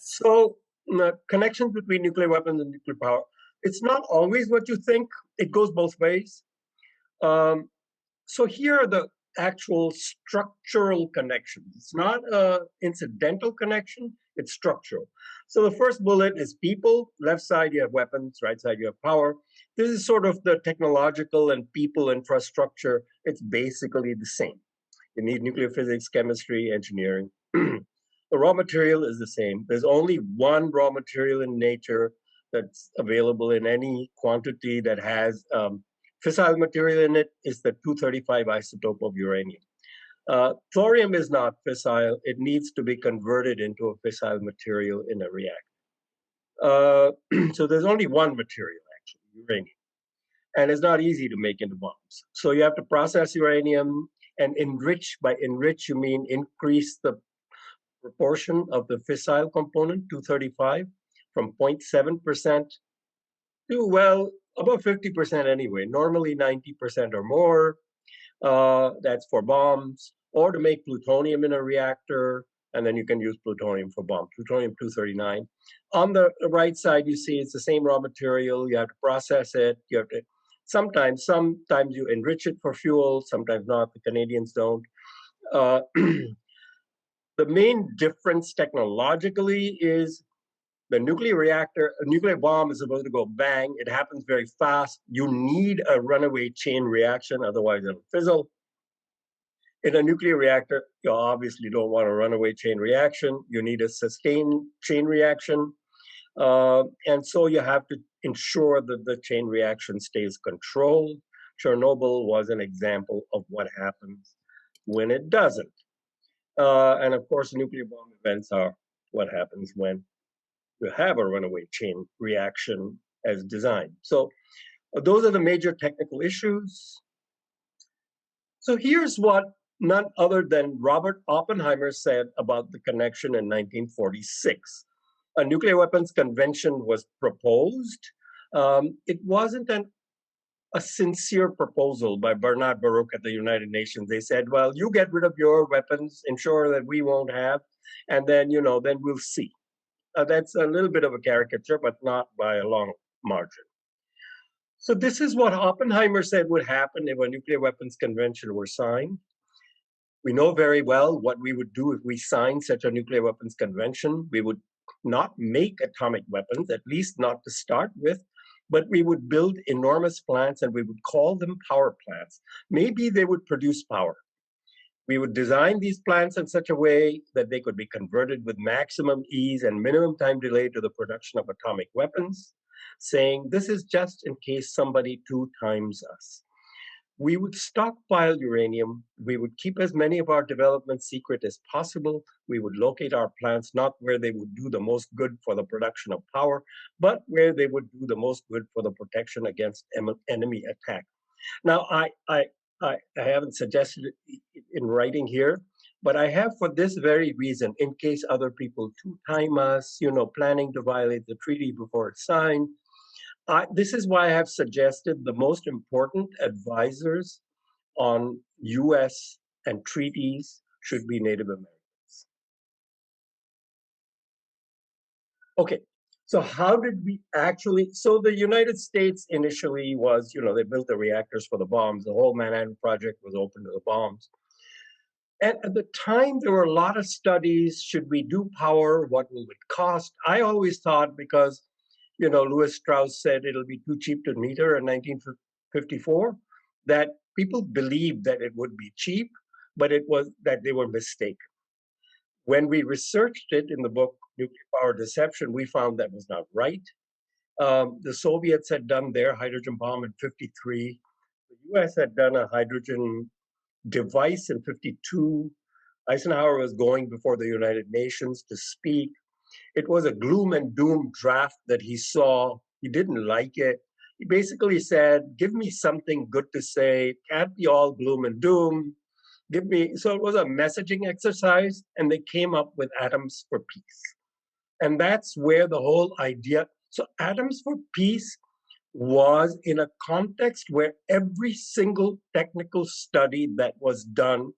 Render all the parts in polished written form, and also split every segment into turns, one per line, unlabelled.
So, connections between nuclear weapons and nuclear power, it's not always what you think. It goes both ways. Um, so here are the actual structural connections. It's not a incidental connection, it's structural. So the first bullet is people. Left side, you have weapons. Right side, you have power. This is sort of the technological and people infrastructure. It's basically the same. You need nuclear physics, chemistry, engineering. The raw material is the same. There's only one raw material in nature that's available in any quantity that has fissile material in it is the 235 isotope of uranium. Thorium is not fissile. It needs to be converted into a fissile material in a reactor. So there's only one material, actually, uranium. And it's not easy to make into bombs. So you have to process uranium and enrich. By enrich, you mean increase the proportion of the fissile component, 235, from 0.7% to, well, about 50% anyway, normally 90% or more. That's for bombs, or to make plutonium in a reactor, and then you can use plutonium for bombs, plutonium-239. On the right side, you see it's the same raw material. You have to process it. You have to sometimes you enrich it for fuel, sometimes not. The Canadians don't. The main difference technologically is the nuclear reactor, a nuclear bomb is supposed to go bang. It happens very fast. You need a runaway chain reaction, otherwise it'll fizzle. In a nuclear reactor, you obviously don't want a runaway chain reaction. You need a sustained chain reaction. And so you have to ensure that the chain reaction stays controlled. Chernobyl was an example of what happens when it doesn't. And of course, nuclear bomb events are what happens when you have a runaway chain reaction as designed. So those are the major technical issues. So here's what none other than Robert Oppenheimer said about the connection in 1946. A nuclear weapons convention was proposed. It wasn't a sincere proposal by Bernard Baruch at the United Nations. They said, well, you get rid of your weapons, ensure that we won't have, and then, then we'll see. That's a little bit of a caricature, but not by a long margin. So this is what Oppenheimer said would happen if a nuclear weapons convention were signed. We know very well what we would do if we signed such a nuclear weapons convention. We would not make atomic weapons, at least not to start with, but we would build enormous plants and we would call them power plants. Maybe they would produce power. We would design these plants in such a way that they could be converted with maximum ease and minimum time delay to the production of atomic weapons, saying this is just in case somebody 2 times us. We would stockpile uranium. We would keep as many of our developments secret as possible. We would locate our plants not where they would do the most good for the production of power, but where they would do the most good for the protection against enemy attack. Now, I haven't suggested it in writing here, but I have for this very reason, in case other people 2 time us, planning to violate the treaty before it's signed. This is why I have suggested the most important advisors on US and treaties should be Native Americans. Okay, so how did we actually, so the United States initially was, they built the reactors for the bombs. The whole Manhattan Project was open to the bombs. And at the time, there were a lot of studies. Should we do power? What will it cost? I always thought because Louis Strauss said it'll be too cheap to meter in 1954, that people believed that it would be cheap, but it was that they were mistaken. When we researched it in the book, Nuclear Power Deception, we found that was not right. The Soviets had done their hydrogen bomb in 53. The US had done a hydrogen device in 52. Eisenhower was going before the United Nations to speak. It was a gloom and doom draft that he saw. He didn't like it. He basically said, give me something good to say. It can't be all gloom and doom. So it was a messaging exercise, and they came up with Atoms for Peace. And that's where the whole idea, so Atoms for Peace was in a context where every single technical study that was done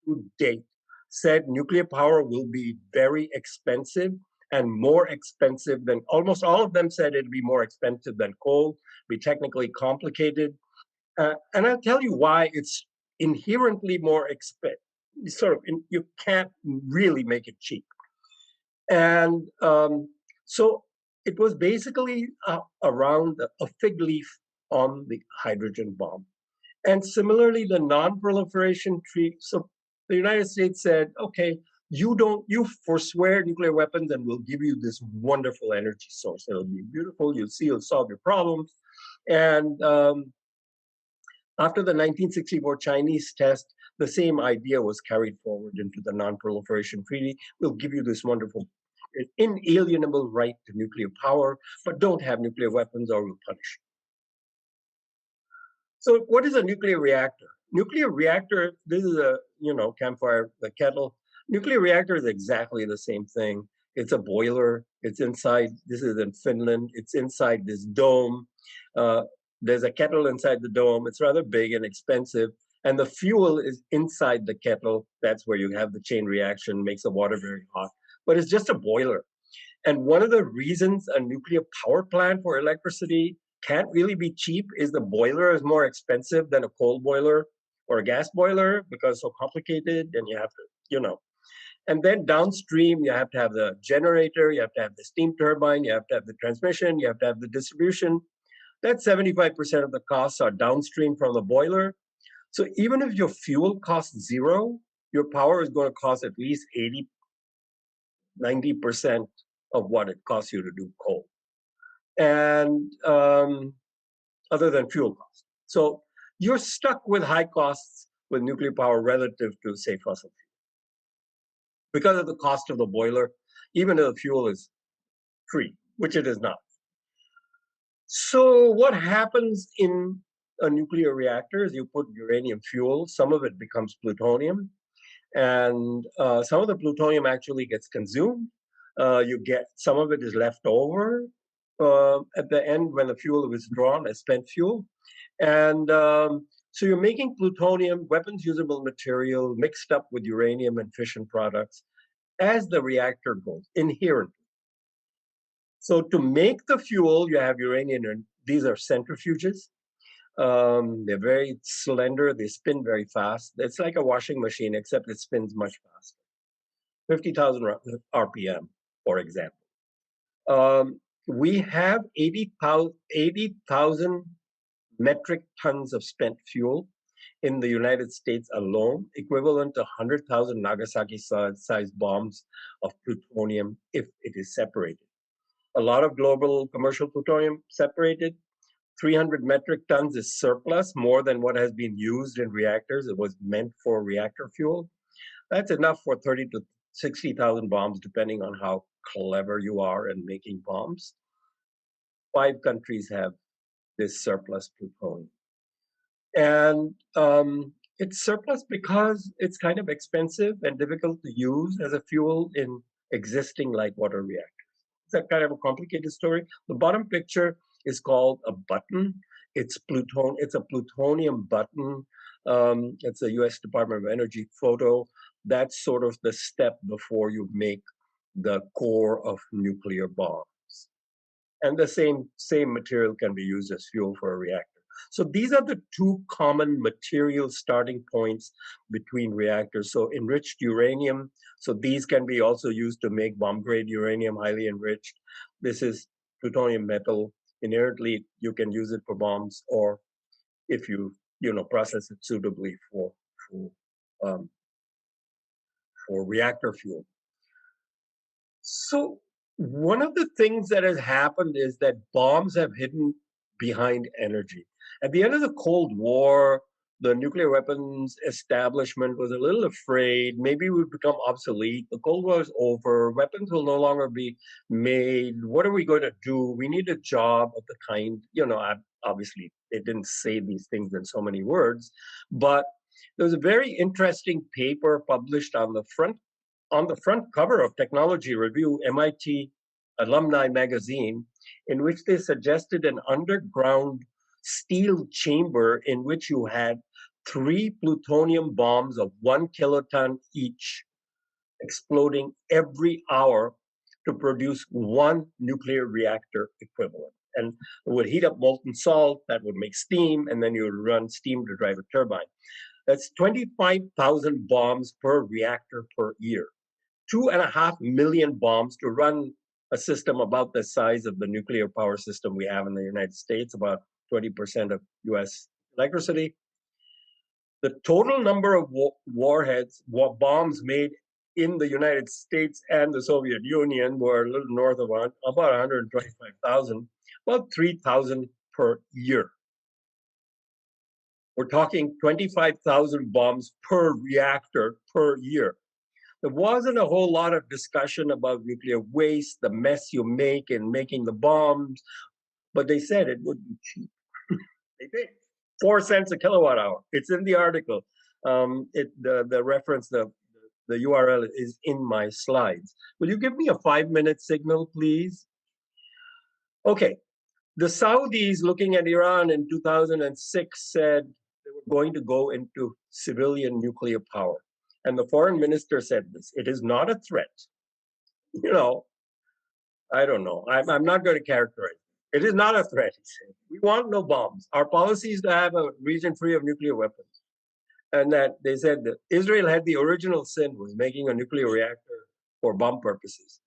to date said nuclear power will be very expensive and more expensive than, almost all of them said it'd be more expensive than coal, be technically complicated. And I'll tell you why it's inherently more expensive. You can't really make it cheap. And so it was basically around a fig leaf on the hydrogen bomb. And similarly, the non-proliferation treaty. So the United States said, okay, you forswear nuclear weapons and we'll give you this wonderful energy source. It'll be beautiful. You'll see, it'll solve your problems. And after the 1964 Chinese test, the same idea was carried forward into the non-proliferation treaty. We'll give you this wonderful inalienable right to nuclear power, but don't have nuclear weapons or we'll punish you. So what is a nuclear reactor? Nuclear reactor, this is a, campfire, the kettle. Nuclear reactor is exactly the same thing. It's a boiler. It's inside, this is in Finland. It's inside this dome. There's a kettle inside the dome. It's rather big and expensive. And the fuel is inside the kettle. That's where you have the chain reaction, makes the water very hot. But it's just a boiler. And one of the reasons a nuclear power plant for electricity can't really be cheap is the boiler is more expensive than a coal boiler or a gas boiler because it's so complicated and you have to, And then downstream, you have to have the generator, you have to have the steam turbine, you have to have the transmission, you have to have the distribution. That 75% of the costs are downstream from the boiler. So even if your fuel costs zero, your power is going to cost at least 80, 90% of what it costs you to do coal. And other than fuel costs. So you're stuck with high costs with nuclear power relative to, say, fossil fuel. Because of the cost of the boiler, even if the fuel is free, which it is not. So what happens in a nuclear reactor is you put uranium fuel, some of it becomes plutonium, and some of the plutonium actually gets consumed. You get, some of it is left over at the end when the fuel is withdrawn as spent fuel. And so you're making plutonium, weapons usable material, mixed up with uranium and fission products as the reactor goes, inherently. So to make the fuel, you have uranium, and these are centrifuges. They're very slender, they spin very fast. It's like a washing machine, except it spins much faster. 50,000 RPM, for example. We have 80,000 metric tons of spent fuel in the United States alone, equivalent to 100,000 Nagasaki-sized bombs of plutonium if it is separated. A lot of global commercial plutonium separated. 300 metric tons is surplus, more than what has been used in reactors. It was meant for reactor fuel. That's enough for 30 to 60,000 bombs, depending on how clever you are in making bombs. 5 countries have this surplus plutonium. And it's surplus because it's kind of expensive and difficult to use as a fuel in existing light water reactors. It's a kind of a complicated story. The bottom picture is called a button. It's a plutonium button. It's a US Department of Energy photo. That's sort of the step before you make the core of nuclear bombs. And the same material can be used as fuel for a reactor. So these are the 2 common material starting points between reactors. So enriched uranium. So these can be also used to make bomb-grade uranium, highly enriched. This is plutonium metal. Inherently, you can use it for bombs, or if you process it suitably for reactor fuel. So one of the things that has happened is that bombs have hidden behind energy. At the end of the Cold War, the nuclear weapons establishment was a little afraid. Maybe we've become obsolete. The Cold War is over. Weapons will no longer be made. What are we going to do? We need a job of the kind, obviously, they didn't say these things in so many words, but there was a very interesting paper published on the front cover of Technology Review, MIT Alumni Magazine, in which they suggested an underground steel chamber in which you had 3 plutonium bombs of 1 kiloton each exploding every hour to produce one nuclear reactor equivalent. And it would heat up molten salt, that would make steam, and then you would run steam to drive a turbine. That's 25,000 bombs per reactor per year. 2.5 million bombs to run a system about the size of the nuclear power system we have in the United States, about 20% of US electricity. The total number of warheads, bombs made in the United States and the Soviet Union were a little north of about 125,000, about 3,000 per year. We're talking 25,000 bombs per reactor per year. There wasn't a whole lot of discussion about nuclear waste, the mess you make in making the bombs, but they said it would be cheap. They did. 4 cents a kilowatt hour. It's in the article. The reference, the URL is in my slides. Will you give me a 5-minute signal, please? Okay. The Saudis, looking at Iran in 2006, said they were going to go into civilian nuclear power. And the foreign minister said this: it is not a threat. You know, I don't know. I'm not going to characterize it. It is not a threat, he said. We want no bombs. Our policy is to have a region free of nuclear weapons. And that they said that Israel had the original sin, was making a nuclear reactor for bomb purposes.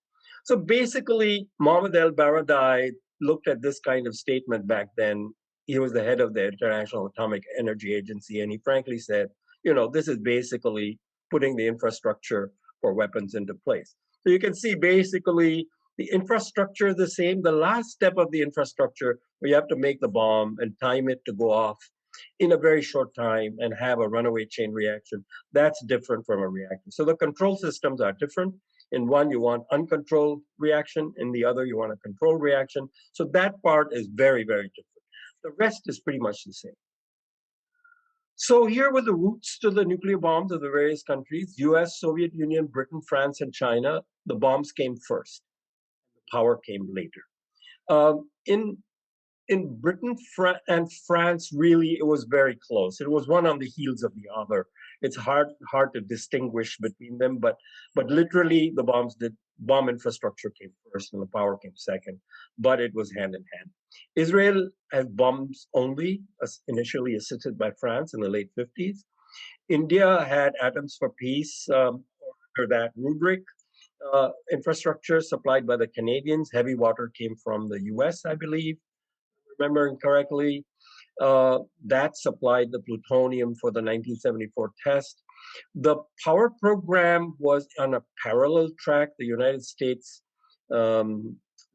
So basically, Mohammed el-Baradei looked at this kind of statement back then. He was the head of the International Atomic Energy Agency, and he frankly said, you know, this is basically putting the infrastructure for weapons into place. So you can see basically the infrastructure is the same. The last step of the infrastructure, where you have to make the bomb and time it to go off in a very short time and have a runaway chain reaction, that's different from a reactor. So the control systems are different. In one, you want uncontrolled reaction. In the other, you want a controlled reaction. So that part is very, very different. The rest is pretty much the same. So here were the routes to the nuclear bombs of the various countries: US, Soviet Union, Britain, France, and China. The bombs came first. The power came later. In Britain and France, really, it was very close. It was one on the heels of the other. It's hard to distinguish between them, but literally the bomb infrastructure came first and the power came second, but it was hand in hand. Israel has bombs only, initially assisted by France in the late 50s. India had atoms for peace under that rubric. Infrastructure supplied by the Canadians. Heavy water came from the US, I believe, remembering correctly. That supplied the plutonium for the 1974 test. The power program was on a parallel track. The United States,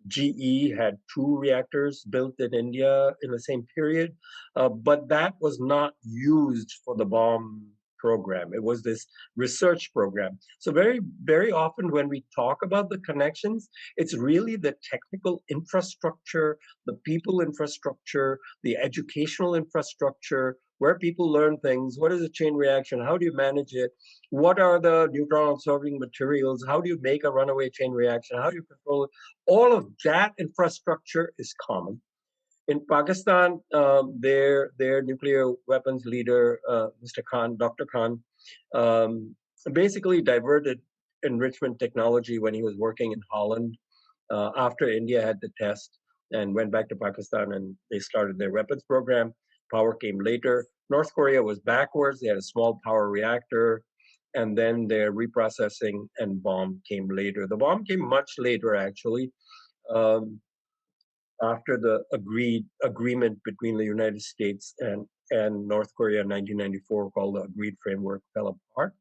GE had 2 reactors built in India in the same period, but that was not used for the bomb program. It was this research program. So very, very often when we talk about the connections, it's really the technical infrastructure, the people infrastructure, the educational infrastructure, where people learn things. What is a chain reaction? How do you manage it? What are the neutron absorbing materials? How do you make a runaway chain reaction? How do you control it? All of that infrastructure is common. In Pakistan, their nuclear weapons leader, Mr. Khan, Dr. Khan, basically diverted enrichment technology when he was working in Holland after India had the test, and went back to Pakistan, and they started their weapons program. Power came later. North Korea was backwards. They had a small power reactor, and then their reprocessing and bomb came later. The bomb came much later, actually. After the agreement between the United States and North Korea in 1994, called the Agreed Framework, fell apart.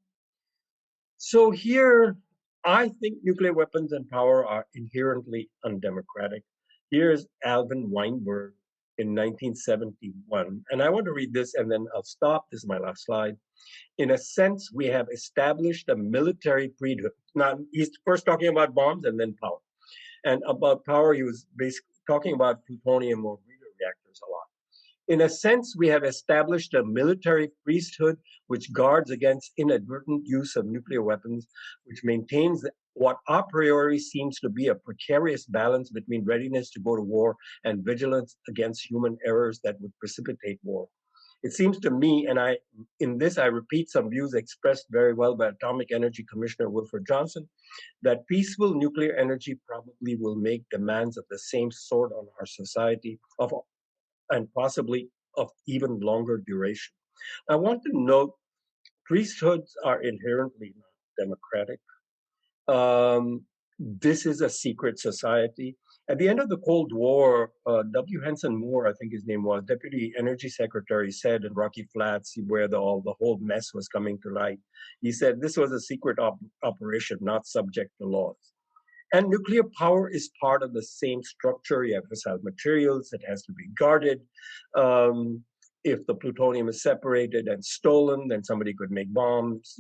So here, I think nuclear weapons and power are inherently undemocratic. Here's Alvin Weinberg in 1971, and I want to read this and then I'll stop. This is my last slide. In a sense, we have established a military priesthood. Now, he's first talking about bombs and then power. And about power, he was basically talking about plutonium or breeder reactors a lot. In a sense, we have established a military priesthood which guards against inadvertent use of nuclear weapons, which maintains what a priori seems to be a precarious balance between readiness to go to war and vigilance against human errors that would precipitate war. It seems to me, and in this I repeat some views expressed very well by Atomic Energy Commissioner Wilfred Johnson, that peaceful nuclear energy probably will make demands of the same sort on our society and possibly of even longer duration. I want to note priesthoods are inherently not democratic. This is a secret society. At the end of the Cold War, W. Henson Moore, I think his name was, Deputy Energy Secretary, said in Rocky Flats, where the whole mess was coming to light, he said this was a secret operation, not subject to laws. And nuclear power is part of the same structure. You have fissile materials, it has to be guarded. If the plutonium is separated and stolen, then somebody could make bombs.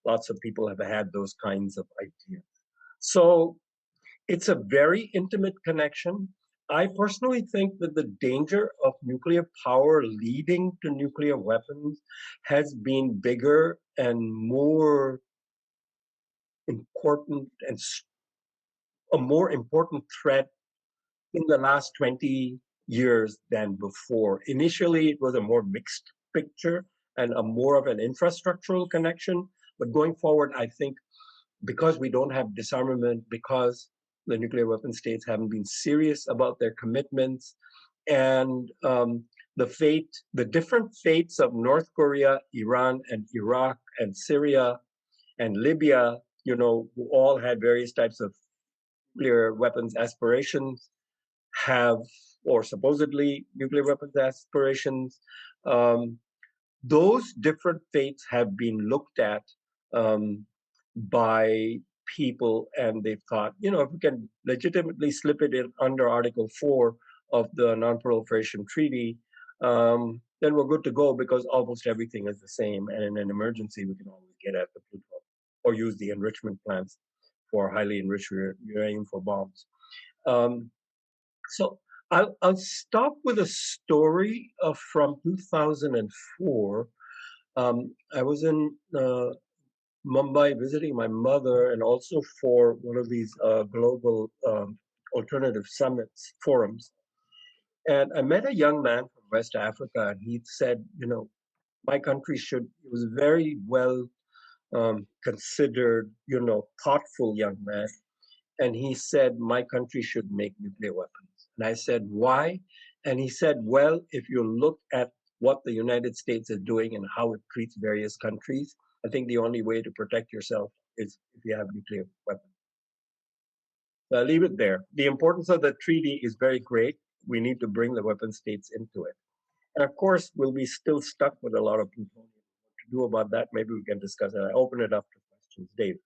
Lots of people have had those kinds of ideas. So it's a very intimate connection. I personally think that the danger of nuclear power leading to nuclear weapons has been bigger and more important and a more important threat in the last 20 years than before. Initially, it was a more mixed picture and a more of an infrastructural connection. But going forward, I think because we don't have disarmament, because the nuclear weapon states haven't been serious about their commitments, and the different fates of North Korea, Iran, and Iraq, and Syria, and Libya, who all had various types of nuclear weapons aspirations, have, or supposedly nuclear weapons aspirations. Those different fates have been looked at by people, and they've thought, if we can legitimately slip it in under Article 4 of the Non-Proliferation Treaty, then we're good to go because almost everything is the same. And in an emergency, we can always get at the plutonium or use the enrichment plants for highly enriched uranium for bombs. So I'll stop with a story from 2004. I was in Mumbai visiting my mother, and also for one of these global alternative summits forums. And I met a young man from West Africa, and he said, my country should, he was a very well considered, thoughtful young man. And he said, my country should make nuclear weapons. And I said, why? And he said, well, if you look at what the United States is doing and how it treats various countries, I think the only way to protect yourself is if you have nuclear weapons. So I'll leave it there. The importance of the treaty is very great. We need to bring the weapon states into it. And of course, we'll be still stuck with a lot of plutonium. What to do about that, maybe we can discuss it. I open it up to questions. Dave.